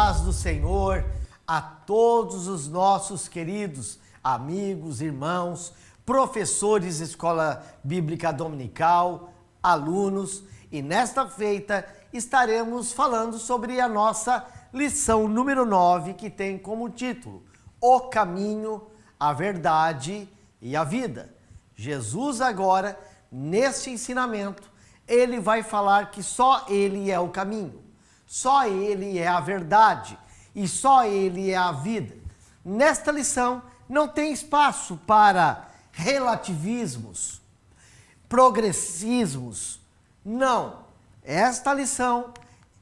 paz do Senhor a todos os nossos queridos amigos, irmãos, professores de Escola Bíblica Dominical, alunos, e nesta feita estaremos falando sobre a nossa lição número 9, que tem como título O Caminho, a Verdade e a Vida. Jesus agora, neste ensinamento, ele vai falar que só ele é o caminho, só ele é a verdade e só ele é a vida. Nesta lição não tem espaço para relativismos, progressismos. Não, esta lição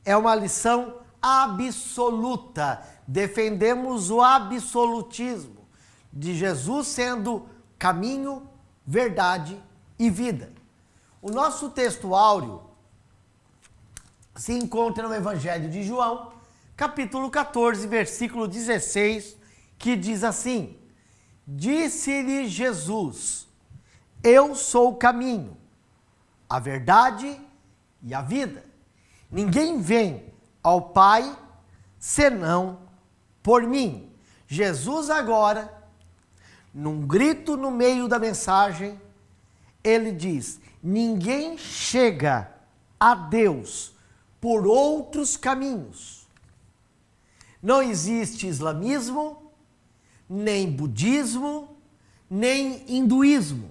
é uma lição absoluta. Defendemos o absolutismo de Jesus sendo caminho, verdade e vida. O nosso texto áureo se encontra no Evangelho de João, capítulo 14, versículo 16, que diz assim: Disse-lhe Jesus, eu sou o caminho, a verdade e a vida. Ninguém vem ao Pai senão por mim. Jesus agora, num grito no meio da mensagem, ele diz: ninguém chega a Deus por outros caminhos. Não existe islamismo, nem budismo, nem hinduísmo.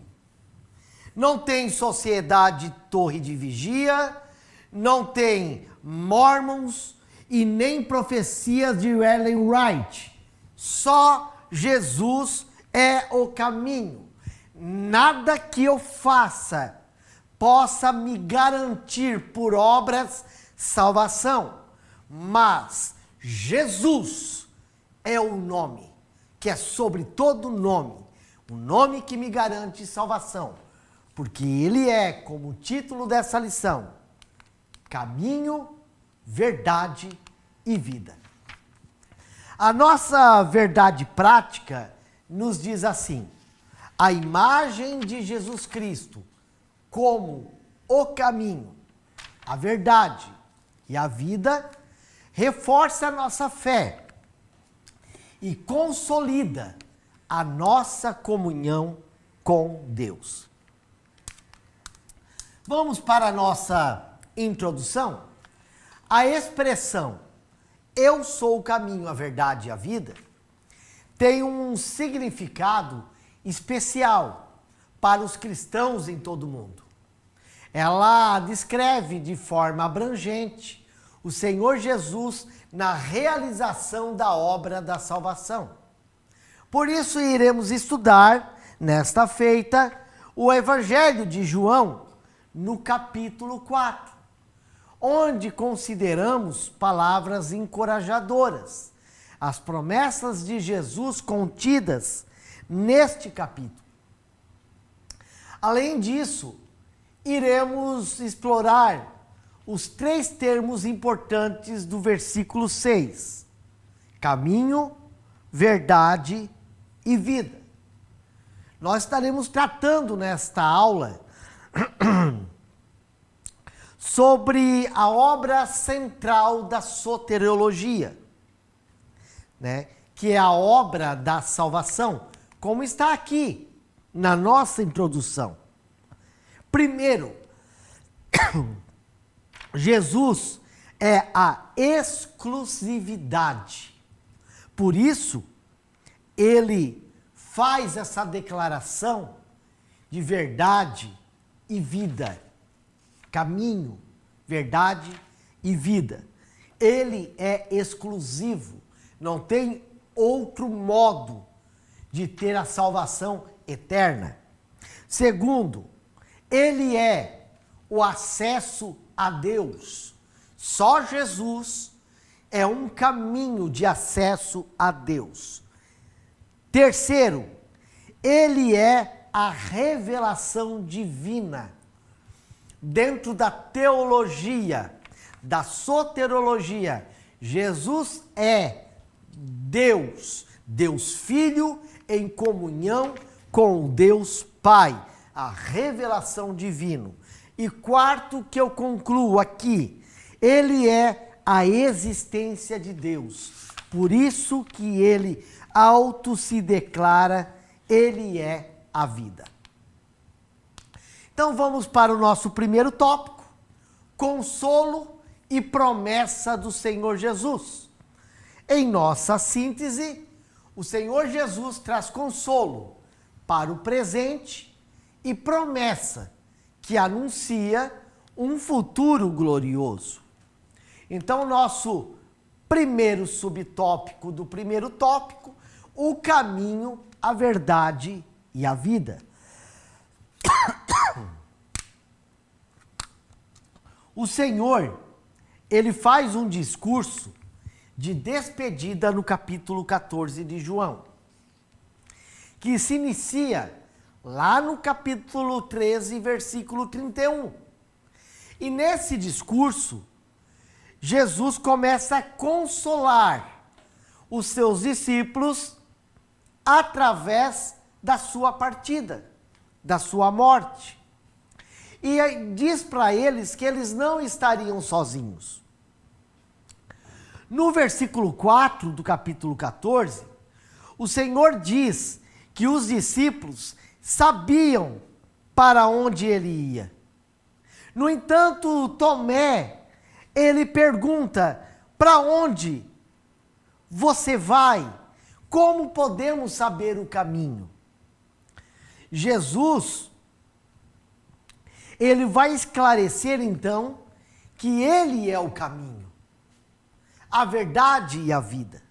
Não tem sociedade torre de vigia, não tem mormons e nem profecias de Ellen White. Só Jesus é o caminho. Nada que eu faça possa me garantir por obras salvação, mas Jesus é o nome que é sobre todo nome, o nome que me garante salvação, porque ele é, como título dessa lição, caminho, verdade e vida. A nossa verdade prática nos diz assim: a imagem de Jesus Cristo como o caminho, a verdade e a vida reforça a nossa fé e consolida a nossa comunhão com Deus. Vamos para a nossa introdução. A expressão eu sou o caminho, a verdade e a vida tem um significado especial para os cristãos em todo o mundo. Ela descreve de forma abrangente o Senhor Jesus na realização da obra da salvação. Por isso iremos estudar, nesta feita, o Evangelho de João, no capítulo 4, onde consideramos palavras encorajadoras, as promessas de Jesus contidas neste capítulo. Além disso, iremos explorar os 3 termos importantes do versículo 6: caminho, verdade e vida. Nós estaremos tratando nesta aula sobre a obra central da soteriologia, que é a obra da salvação, como está aqui na nossa introdução. Primeiro, Jesus é a exclusividade. Por isso, ele faz essa declaração de verdade e vida. Caminho, verdade e vida. Ele é exclusivo. Não tem outro modo de ter a salvação eterna. Segundo, ele é o acesso a Deus. Só Jesus é um caminho de acesso a Deus. Terceiro, ele é a revelação divina. Dentro da teologia, da soterologia, Jesus é Deus, Deus Filho em comunhão com Deus Pai, a revelação divina. E quarto, que eu concluo aqui, ele é a existência de Deus. Por isso que ele auto se declara, ele é a vida. Então vamos para o nosso primeiro tópico, consolo e promessa do Senhor Jesus. Em nossa síntese, o Senhor Jesus traz consolo para o presente e promessa que anuncia um futuro glorioso. Então, nosso primeiro subtópico do primeiro tópico, o caminho, a verdade e a vida. O Senhor, ele faz um discurso de despedida no capítulo 14 de João, que se inicia lá no capítulo 13, versículo 31. E nesse discurso, Jesus começa a consolar os seus discípulos através da sua partida, da sua morte. E diz para eles que eles não estariam sozinhos. No versículo 4 do capítulo 14, o Senhor diz que os discípulos sabiam para onde ele ia. No entanto, Tomé, ele pergunta: para onde você vai? Como podemos saber o caminho? Jesus, ele vai esclarecer então que ele é o caminho, a verdade e a vida.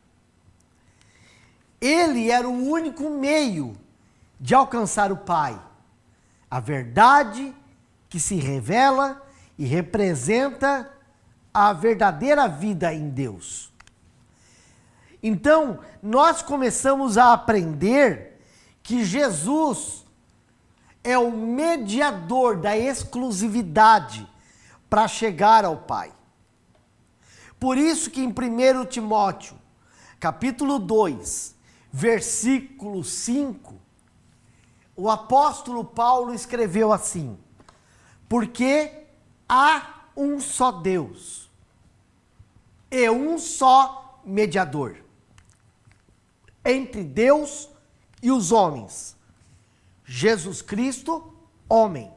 Ele era o único meio de alcançar o Pai, a verdade que se revela e representa a verdadeira vida em Deus. Então, nós começamos a aprender que Jesus é o mediador da exclusividade para chegar ao Pai. Por isso que em 1 Timóteo, capítulo 2, versículo 5, o apóstolo Paulo escreveu assim: porque há um só Deus e um só mediador entre Deus e os homens, Jesus Cristo, homem.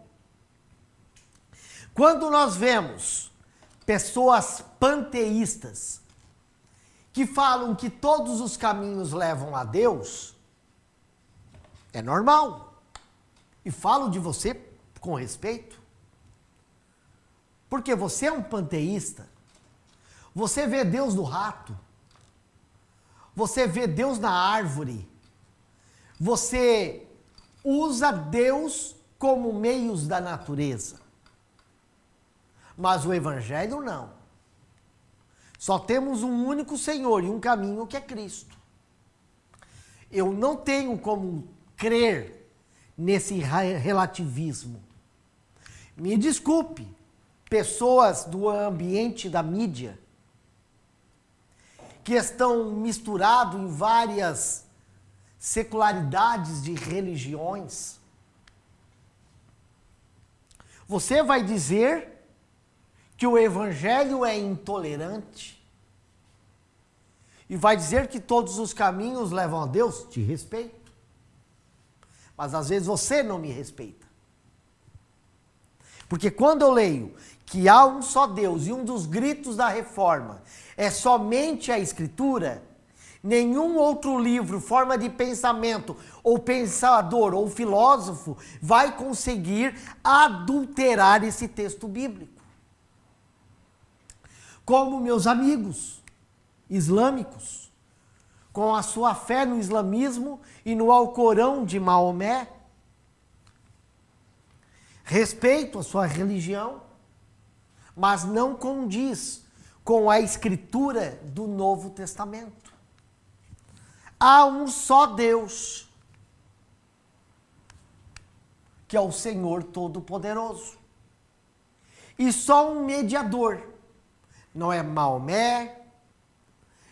Quando nós vemos pessoas panteístas que falam que todos os caminhos levam a Deus, é normal. E falo de você com respeito. Porque você é um panteísta. Você vê Deus no rato. Você vê Deus na árvore. Você usa Deus como meios da natureza. Mas o Evangelho não. Só temos um único Senhor e um caminho que é Cristo. Eu não tenho como crer nesse relativismo. Me desculpe, pessoas do ambiente da mídia que estão misturados em várias secularidades de religiões. Você vai dizer que o Evangelho é intolerante e vai dizer que todos os caminhos levam a Deus? Te respeito. Mas às vezes você não me respeita. Porque quando eu leio que há um só Deus e um dos gritos da reforma é somente a Escritura, nenhum outro livro, forma de pensamento, ou pensador, ou filósofo, vai conseguir adulterar esse texto bíblico. Como meus amigos islâmicos, com a sua fé no islamismo e no Alcorão de Maomé, respeito a sua religião, mas não condiz com a escritura do Novo Testamento. Há um só Deus, que é o Senhor Todo-Poderoso. E só um mediador. Não é Maomé,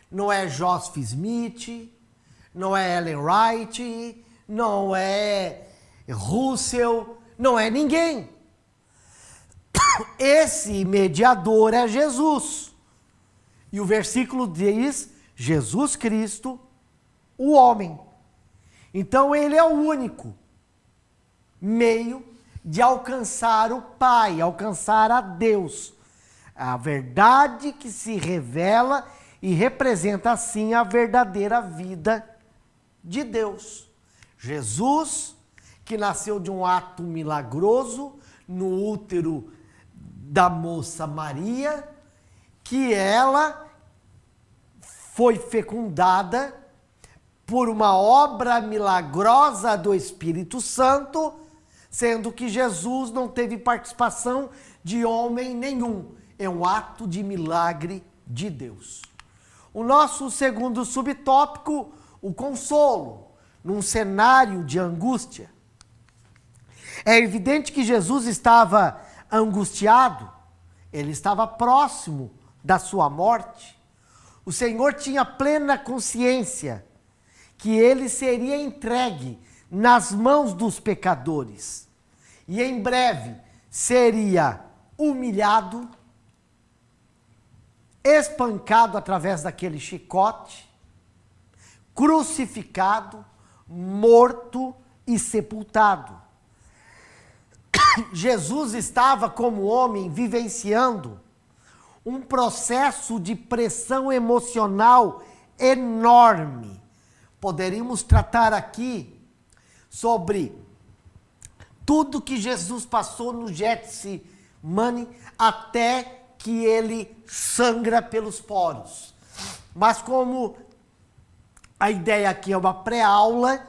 não é Joseph Smith, não é Ellen White, não é Russell, não é ninguém. Esse mediador é Jesus. E o versículo diz: Jesus Cristo, o homem. Então ele é o único meio de alcançar o Pai, alcançar a Deus. A verdade que se revela e representa assim a verdadeira vida de Deus. Jesus, que nasceu de um ato milagroso no útero da moça Maria, que ela foi fecundada por uma obra milagrosa do Espírito Santo, sendo que Jesus não teve participação de homem nenhum. É um ato de milagre de Deus. O nosso segundo subtópico, o consolo, num cenário de angústia. É evidente que Jesus estava angustiado, ele estava próximo da sua morte. O Senhor tinha plena consciência que ele seria entregue nas mãos dos pecadores e em breve seria humilhado, espancado através daquele chicote, crucificado, morto e sepultado. Jesus estava como homem vivenciando um processo de pressão emocional enorme. Poderíamos tratar aqui sobre tudo que Jesus passou no Getsemane até que ele sangra pelos poros. Mas como a ideia aqui é uma pré-aula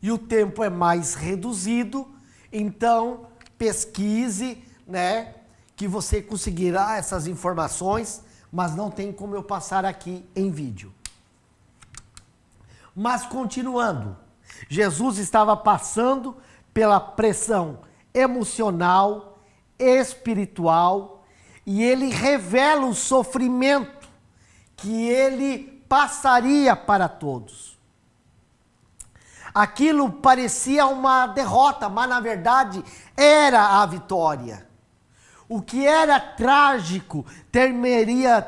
e o tempo é mais reduzido, então pesquise, né, que você conseguirá essas informações, mas não tem como eu passar aqui em vídeo. Mas continuando, Jesus estava passando pela pressão emocional, espiritual, e ele revela o sofrimento que ele passaria para todos. Aquilo parecia uma derrota, mas na verdade era a vitória. O que era trágico terminaria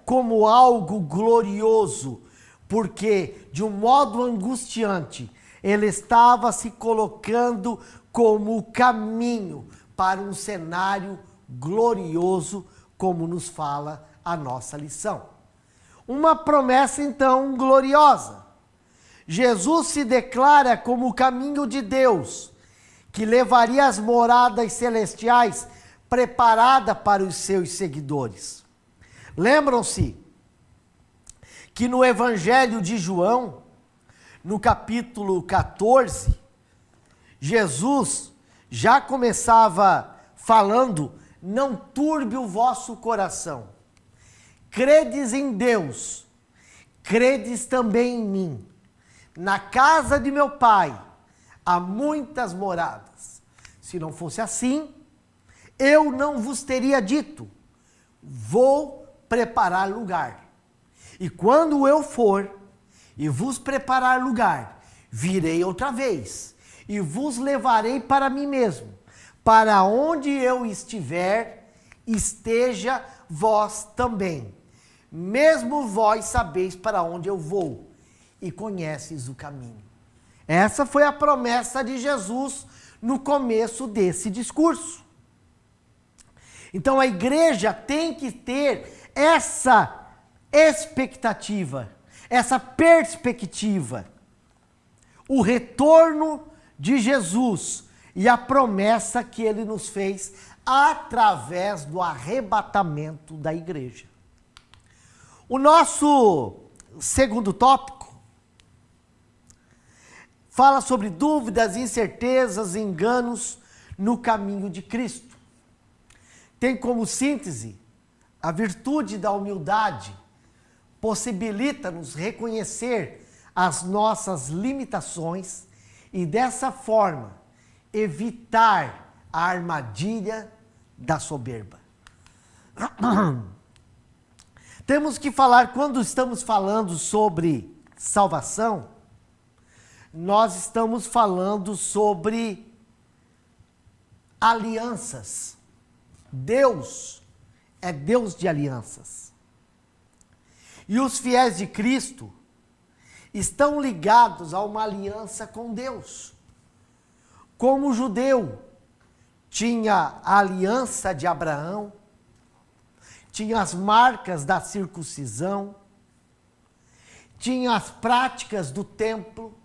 como algo glorioso, porque de um modo angustiante ele estava se colocando como o caminho para um cenário glorioso, como nos fala a nossa lição. Uma promessa então gloriosa. Jesus se declara como o caminho de Deus, que levaria as moradas celestiais preparada para os seus seguidores. Lembram-se que no Evangelho de João, no capítulo 14, Jesus já começava falando: não turbe o vosso coração. Credes em Deus, credes também em mim. Na casa de meu Pai há muitas moradas. Se não fosse assim, eu não vos teria dito: vou preparar lugar. E quando eu for e vos preparar lugar, virei outra vez e vos levarei para mim mesmo, para onde eu estiver, esteja vós também. Mesmo vós sabeis para onde eu vou e conheces o caminho. Essa foi a promessa de Jesus no começo desse discurso. Então a igreja tem que ter essa expectativa, essa perspectiva. O retorno de Jesus e a promessa que ele nos fez através do arrebatamento da igreja. O nosso segundo tópico fala sobre dúvidas, incertezas, enganos no caminho de Cristo. Tem como síntese a virtude da humildade, possibilita-nos reconhecer as nossas limitações e dessa forma evitar a armadilha da soberba. Temos que falar, quando estamos falando sobre salvação, nós estamos falando sobre alianças. Deus é Deus de alianças. E os fiéis de Cristo estão ligados a uma aliança com Deus. Como o judeu tinha a aliança de Abraão, tinha as marcas da circuncisão, tinha as práticas do templo,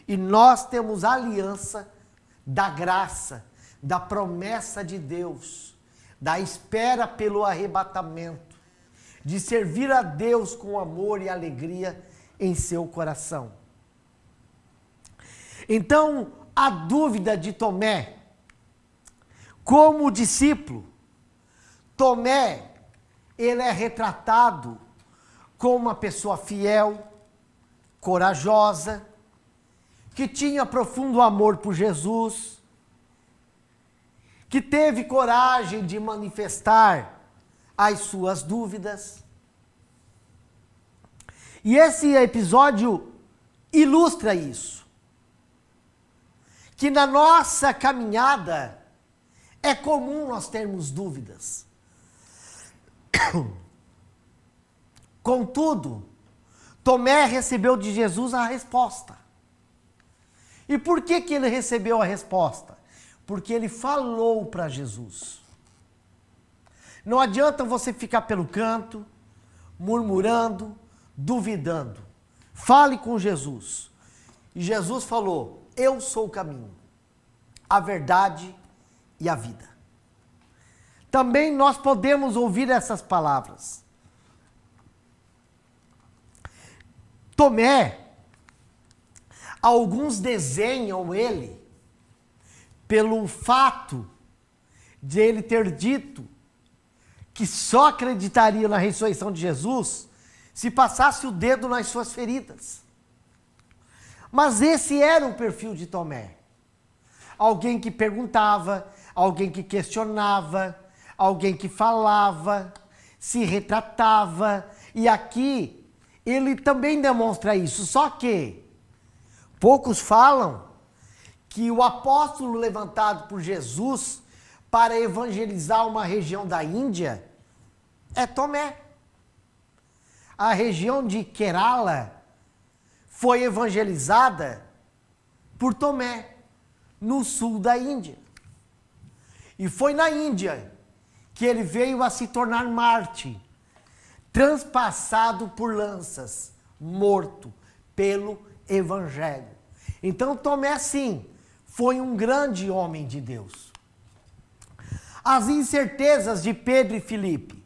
e nós temos a aliança da graça, da promessa de Deus, da espera pelo arrebatamento, de servir a Deus com amor e alegria em seu coração. Então, a dúvida de Tomé, como discípulo, Tomé, ele é retratado como uma pessoa fiel, corajosa, que tinha profundo amor por Jesus, que teve coragem de manifestar as suas dúvidas. E esse episódio ilustra isso. Que na nossa caminhada é comum nós termos dúvidas. Contudo, Tomé recebeu de Jesus a resposta. E por que ele recebeu a resposta? Porque ele falou para Jesus. Não adianta você ficar pelo canto, murmurando, duvidando. Fale com Jesus. E Jesus falou: eu sou o caminho, a verdade e a vida. Também nós podemos ouvir essas palavras. Tomé, alguns desenham ele pelo fato de ele ter dito que só acreditaria na ressurreição de Jesus se passasse o dedo nas suas feridas. Mas esse era o perfil de Tomé. Alguém que perguntava, alguém que questionava, alguém que falava, se retratava. E aqui ele também demonstra isso. Só que poucos falam que o apóstolo levantado por Jesus para evangelizar uma região da Índia é Tomé. A região de Kerala foi evangelizada por Tomé, no sul da Índia. E foi na Índia que ele veio a se tornar mártir, transpassado por lanças, morto pelo Evangelho. Então Tomé, sim, foi um grande homem de Deus. As incertezas de Pedro e Filipe.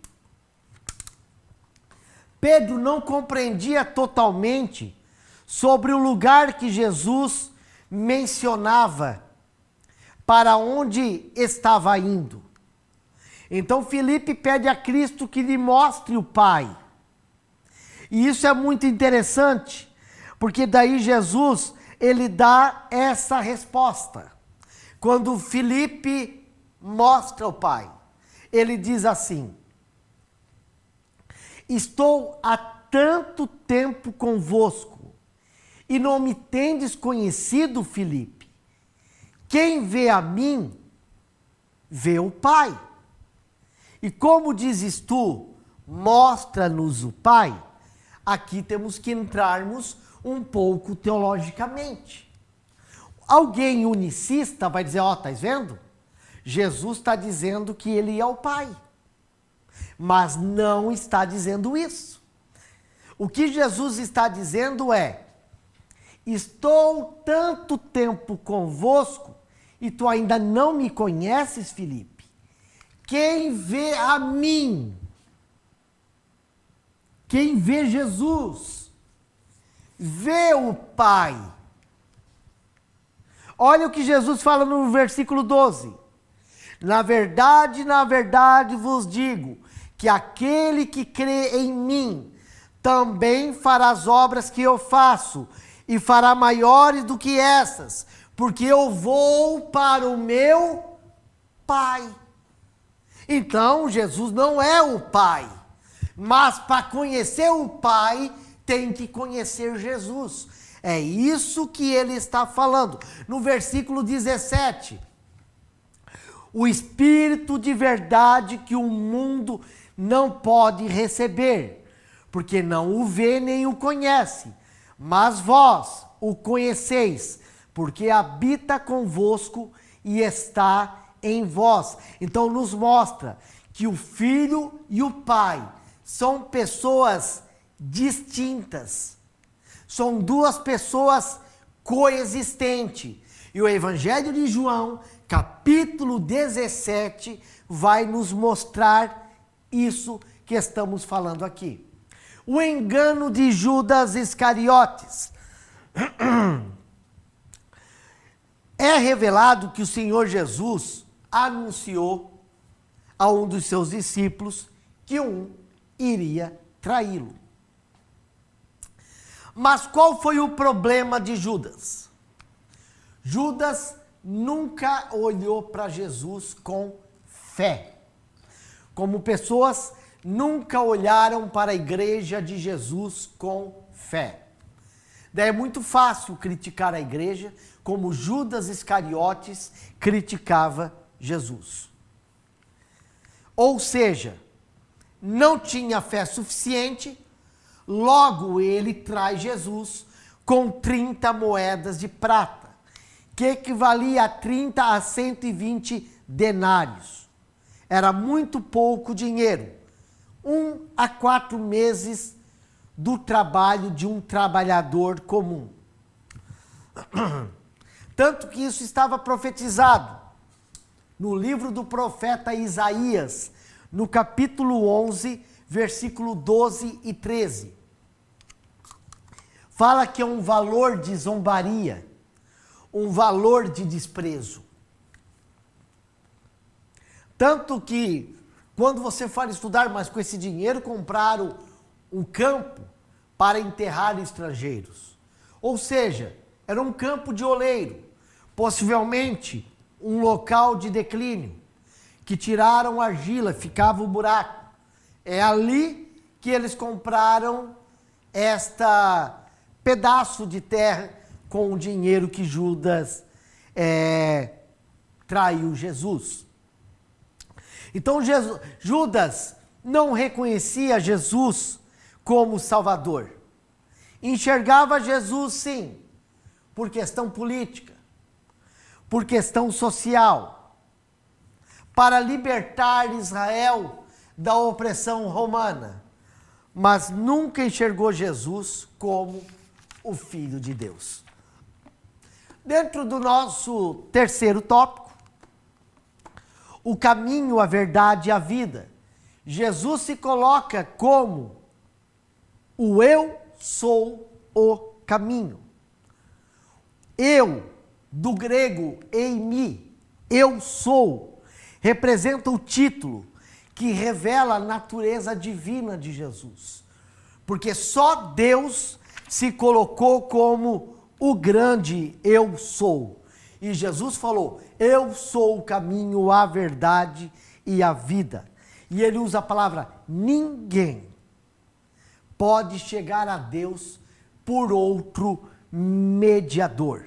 Pedro não compreendia totalmente sobre o lugar que Jesus mencionava, para onde estava indo. Então Filipe pede a Cristo que lhe mostre o Pai. E isso é muito interessante, porque daí Jesus, ele dá essa resposta. Quando Filipe mostra o Pai, ele diz assim: estou há tanto tempo convosco, e não me tendes conhecido, Filipe. Quem vê a mim, vê o Pai. E como dizes tu, mostra-nos o Pai, aqui temos que entrarmos um pouco teologicamente. Alguém unicista vai dizer: ó, tá vendo? Jesus está dizendo que ele é o Pai. Mas não está dizendo isso. O que Jesus está dizendo é: estou tanto tempo convosco e tu ainda não me conheces, Filipe. Quem vê a mim, quem vê Jesus, vê o Pai. Olha o que Jesus fala no versículo 12. Na verdade vos digo, que aquele que crê em mim, também fará as obras que eu faço, e fará maiores do que essas, porque eu vou para o meu Pai. Então, Jesus não é o Pai, mas para conhecer o Pai, tem que conhecer Jesus. É isso que ele está falando. No versículo 17, o Espírito de verdade que o mundo não pode receber, porque não o vê nem o conhece, mas vós o conheceis, porque habita convosco e está em vós. Então nos mostra que o Filho e o Pai são pessoas distintas. São duas pessoas coexistentes. E o Evangelho de João, capítulo 17, vai nos mostrar isso que estamos falando aqui. O engano de Judas Iscariotes. É revelado que o Senhor Jesus anunciou a um dos seus discípulos que um iria traí-lo. Mas qual foi o problema de Judas? Judas nunca olhou para Jesus com fé. Como pessoas nunca olharam para a igreja de Jesus com fé. Daí é muito fácil criticar a igreja, como Judas Iscariotes criticava Jesus. Ou seja, não tinha fé suficiente, logo ele traz Jesus com 30 moedas de prata, que equivalia a 30 a 120 denários. Era muito pouco dinheiro, 1 a 4 meses do trabalho de um trabalhador comum. Tanto que isso estava profetizado no livro do profeta Isaías, no capítulo 11, versículo 12 e 13. Fala que é um valor de zombaria, um valor de desprezo. Tanto que, quando você for estudar, mas com esse dinheiro compraram um campo para enterrar estrangeiros. Ou seja, era um campo de oleiro, possivelmente um local de declínio, que tiraram argila, ficava o buraco. É ali que eles compraram esta pedaço de terra com o dinheiro que Judas traiu Jesus. Então Judas não reconhecia Jesus como Salvador. Enxergava Jesus, sim, por questão política, por questão social, para libertar Israel da opressão romana, mas nunca enxergou Jesus como o Filho de Deus. Dentro do nosso terceiro tópico, o caminho, a verdade e a vida, Jesus se coloca como o eu sou o caminho. Eu, do grego eimi, eu sou, representa o título que revela a natureza divina de Jesus. Porque só Deus se colocou como o grande eu sou. E Jesus falou, eu sou o caminho, a verdade e a vida. E ele usa a palavra ninguém pode chegar a Deus por outro mediador.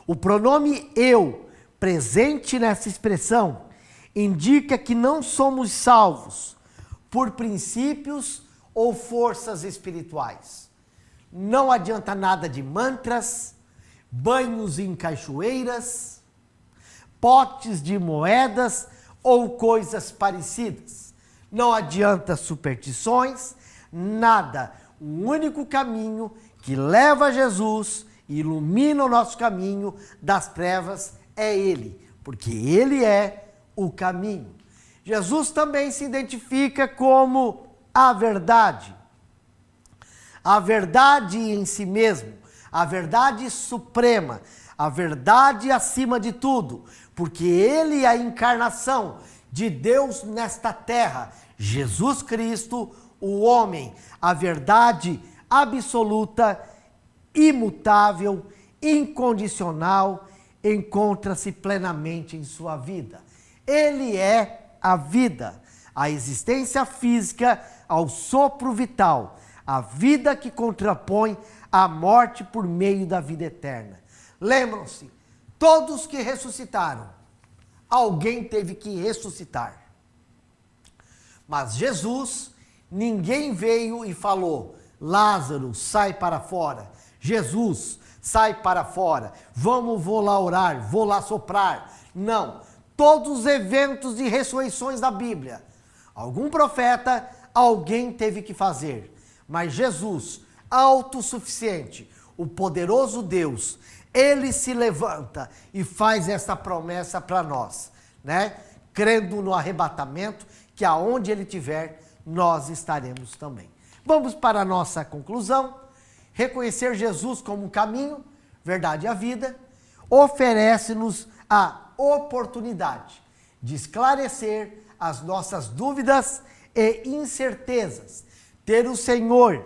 O pronome eu, presente nessa expressão, indica que não somos salvos por princípios ou forças espirituais. Não adianta nada de mantras, banhos em cachoeiras, potes de moedas ou coisas parecidas. Não adianta superstições, nada. O único caminho que leva a Jesus e ilumina o nosso caminho das trevas é Ele, porque Ele é o caminho. Jesus também se identifica como a verdade em si mesmo, a verdade suprema, a verdade acima de tudo, porque Ele é a encarnação de Deus nesta terra, Jesus Cristo, o homem, a verdade absoluta, imutável, incondicional, encontra-se plenamente em sua vida. Ele é a vida, a existência física ao sopro vital, a vida que contrapõe a morte por meio da vida eterna. Lembram-se, todos que ressuscitaram, alguém teve que ressuscitar. Mas Jesus Ninguém veio e falou: Lázaro, sai para fora. Jesus, sai para fora. Vou lá orar, vou lá soprar. Não. Todos os eventos de ressurreições da Bíblia, algum profeta, alguém teve que fazer. Mas Jesus, autossuficiente, o poderoso Deus, ele se levanta e faz essa promessa para nós, né? Crendo no arrebatamento, que aonde ele estiver, nós estaremos também. Vamos para a nossa conclusão. Reconhecer Jesus como caminho, verdade e a vida, oferece-nos a oportunidade de esclarecer as nossas dúvidas e incertezas. Ter o Senhor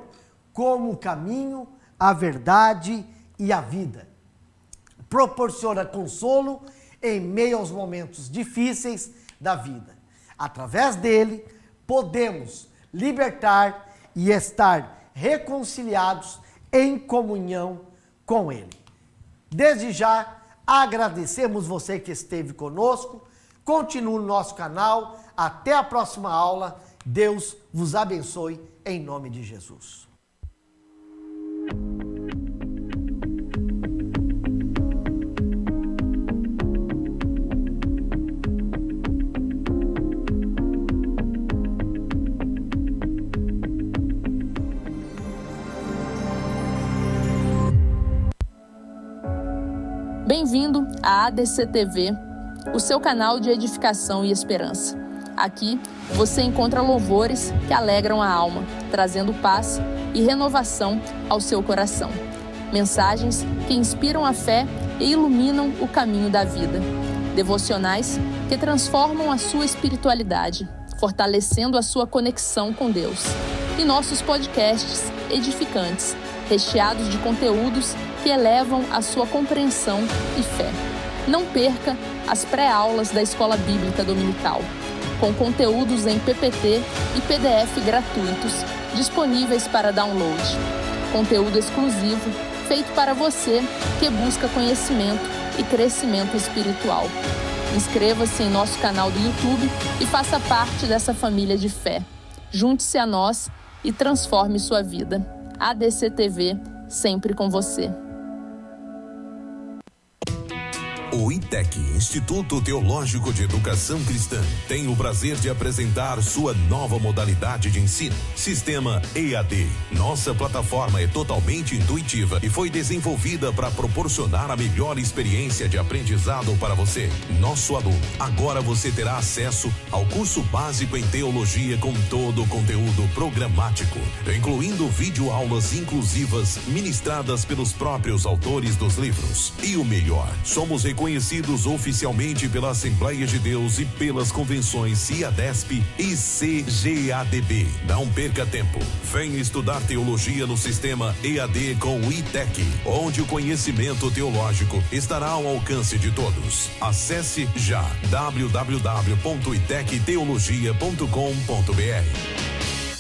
como o caminho, a verdade e a vida. Proporciona consolo em meio aos momentos difíceis da vida. Através dele, podemos libertar e estar reconciliados em comunhão com ele. Desde já, agradecemos você que esteve conosco. Continue no nosso canal. Até a próxima aula. Deus vos abençoe em nome de Jesus. Bem-vindo à ADC TV, o seu canal de edificação e esperança. Aqui você encontra louvores que alegram a alma, trazendo paz e renovação ao seu coração. Mensagens que inspiram a fé e iluminam o caminho da vida. Devocionais que transformam a sua espiritualidade, fortalecendo a sua conexão com Deus. E nossos podcasts edificantes, recheados de conteúdos que elevam a sua compreensão e fé. Não perca as pré-aulas da Escola Bíblica Dominical, com conteúdos em PPT e PDF gratuitos, disponíveis para download. Conteúdo exclusivo, feito para você que busca conhecimento e crescimento espiritual. Inscreva-se em nosso canal do YouTube e faça parte dessa família de fé. Junte-se a nós e transforme sua vida. ADC TV, sempre com você. O ITEC, Instituto Teológico de Educação Cristã, tem o prazer de apresentar sua nova modalidade de ensino, Sistema EAD. Nossa plataforma é totalmente intuitiva e foi desenvolvida para proporcionar a melhor experiência de aprendizado para você, nosso aluno. Agora você terá acesso ao curso básico em teologia com todo o conteúdo programático, incluindo videoaulas inclusivas ministradas pelos próprios autores dos livros. E o melhor, somos reconhecidos oficialmente pela Assembleia de Deus e pelas convenções CIADESP e CGADB. Não perca tempo. Venha estudar teologia no sistema EAD com o ITEC, onde o conhecimento teológico estará ao alcance de todos. Acesse já www.itecteologia.com.br.